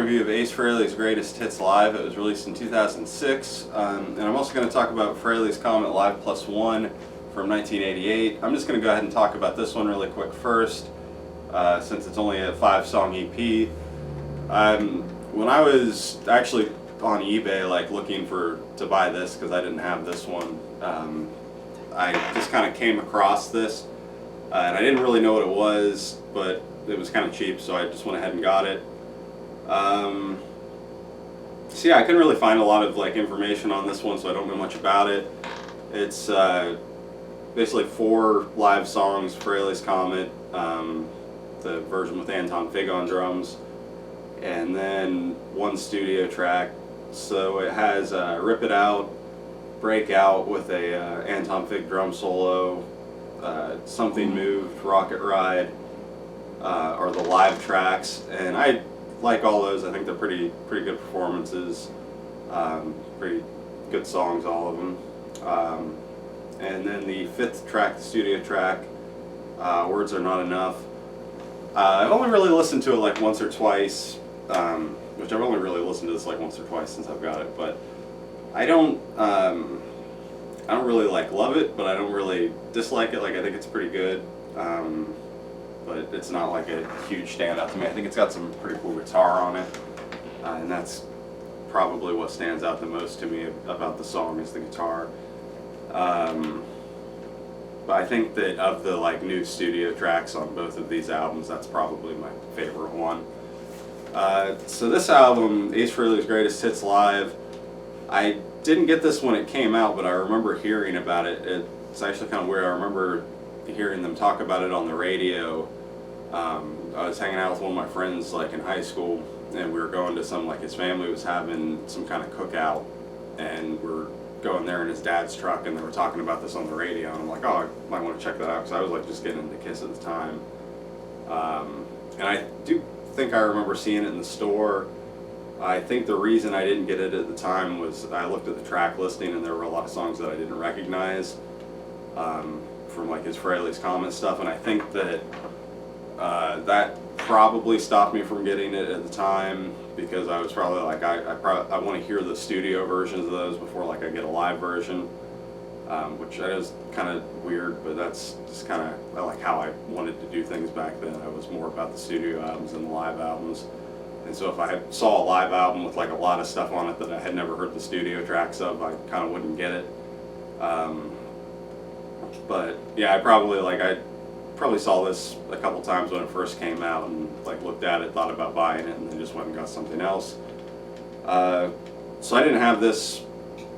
review of Ace Frehley's Greatest Hits Live. It was released in 2006. And I'm also going to talk about Frehley's Comet Live Plus One from 1988. I'm just going to go ahead and talk about this one really quick first, since it's only a 5-song EP. When I was actually on eBay, like looking to buy this because I didn't have this one, I just kind of came across this, and I didn't really know what it was, but it was kind of cheap, so I just went ahead and got it. So yeah, I couldn't really find a lot of like information on this one, so I don't know much about it. It's basically 4 live songs, Frehley's Comet, the version with Anton Fig on drums, and then 1 studio track. So it has Rip It Out, Break Out with a Anton Fig drum solo, Something Moved, Rocket Ride, are the live tracks, and I like all those. I think they're pretty good performances, pretty good songs, all of them. And then the 5th track, the studio track, Words Are Not Enough. I've only really listened to it like once or twice, which I've only really listened to this like once or twice since I've got it, but I don't really like love it, but I don't really dislike it. Like, I think it's pretty good, but it's not like a huge standout to me. I think it's got some pretty cool guitar on it, and that's probably what stands out the most to me about the song is the guitar. But I think that of the like new studio tracks on both of these albums, that's probably my favorite one. So this album, Ace Frehley's Greatest Hits Live, I didn't get this when it came out, but I remember hearing about it. It's actually kind of weird. I remember hearing them talk about it on the radio. I was hanging out with one of my friends like in high school, and we were going to some, like his family was having some kind of cookout, and we're going there in his dad's truck, and they were talking about this on the radio, and I'm like, oh, I might want to check that out, because I was like just getting into Kiss at the time. And I do think I remember seeing it in the store. I think the reason I didn't get it at the time was I looked at the track listing, and there were a lot of songs that I didn't recognize from like his Frehley's Comet stuff, and I think that that probably stopped me from getting it at the time, because I was probably like, I want to hear the studio versions of those before like I get a live version, which I know is kind of weird, but that's just kind of like how I wanted to do things back then. I was more about the studio albums than the live albums. And so if I saw a live album with like a lot of stuff on it that I had never heard the studio tracks of, I kind of wouldn't get it. But yeah, I probably saw this a couple times when it first came out, and like looked at it, thought about buying it, and then just went and got something else. So I didn't have this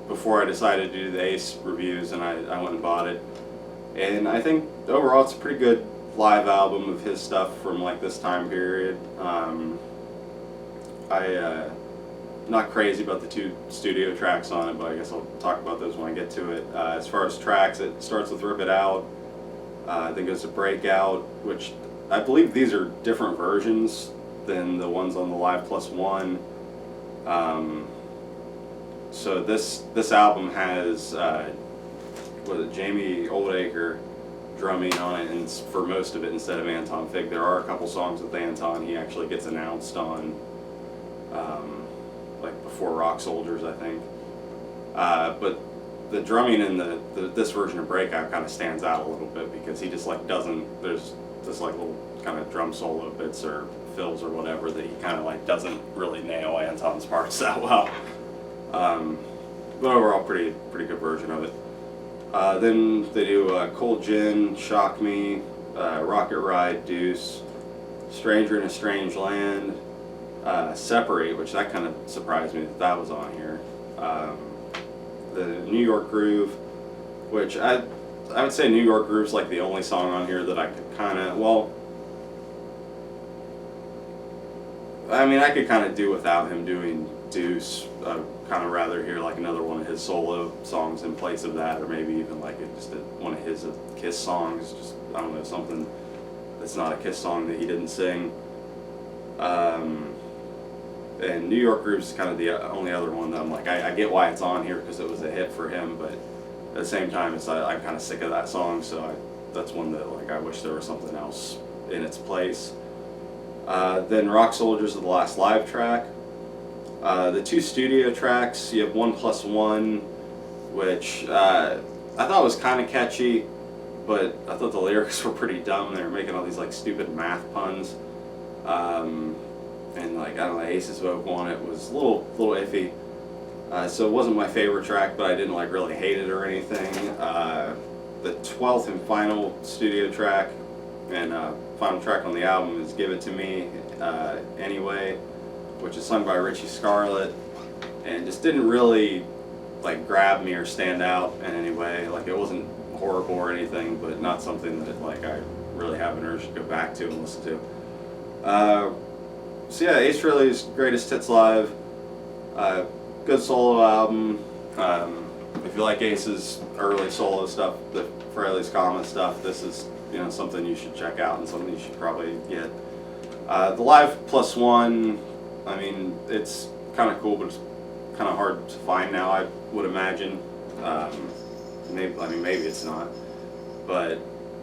before I decided to do the Ace reviews, and I went and bought it. And I think overall it's a pretty good live album of his stuff from like this time period. I'm not crazy about the 2 studio tracks on it, but I guess I'll talk about those when I get to it. As far as tracks, it starts with Rip It Out. I think it's a Breakout, which I believe these are different versions than the ones on the Live Plus One. So this album has Jamie Oldacre drumming on it, and for most of it instead of Anton Fig. There are a couple songs with Anton. He actually gets announced on like before Rock Soldiers, I think. But the drumming in this version of Breakout kind of stands out a little bit, because he just like doesn't, there's just like little kind of drum solo bits or fills or whatever that he kind of like doesn't really nail Anton's parts that well. But overall, pretty good version of it. Then they do Cold Gin, Shock Me, Rocket Ride, Deuce, Stranger in a Strange Land, Separate, which that kind of surprised me that was on here. The New York Groove, which I would say New York Groove's like the only song on here that I could kind of, well, I mean, I could kind of do without him doing Deuce. I'd kind of rather hear like another one of his solo songs in place of that, or maybe even like just one of his Kiss songs, just, I don't know, something that's not a Kiss song that he didn't sing. And New York Groove's kind of the only other one that I'm like, I get why it's on here because it was a hit for him, but at the same time, I'm kind of sick of that song, so that's one that like I wish there was something else in its place. Then Rock Soldiers is the last live track. The 2 studio tracks, you have 1+1, which I thought was kind of catchy, but I thought the lyrics were pretty dumb. They were making all these like stupid math puns, and like I don't know, Ace's vocal on it was a little iffy. So it wasn't my favorite track, but I didn't like really hate it or anything. The 12th and final studio track and final track on the album is "Give It to Me Anyway," which is sung by Richie Scarlett, and just didn't really like grab me or stand out in any way. Like it wasn't horrible or anything, but not something that like I really have an urge to go back to and listen to. So yeah, Ace Frehley's Greatest Hits Live. Good solo album. If you like Ace's early solo stuff, the Frehley's Comet stuff, this is something you should check out and something you should probably get. The Live +1, I mean, it's kind of cool, but it's kind of hard to find now, I would imagine. Maybe it's not, but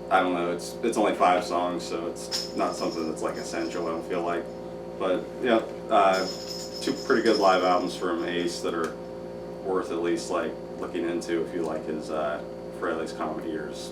I don't know. It's only 5 songs, so it's not something that's like essential. I don't feel like, but yeah, 2 pretty good live albums from Ace that are worth at least like looking into if you like his Frehley's Comet years.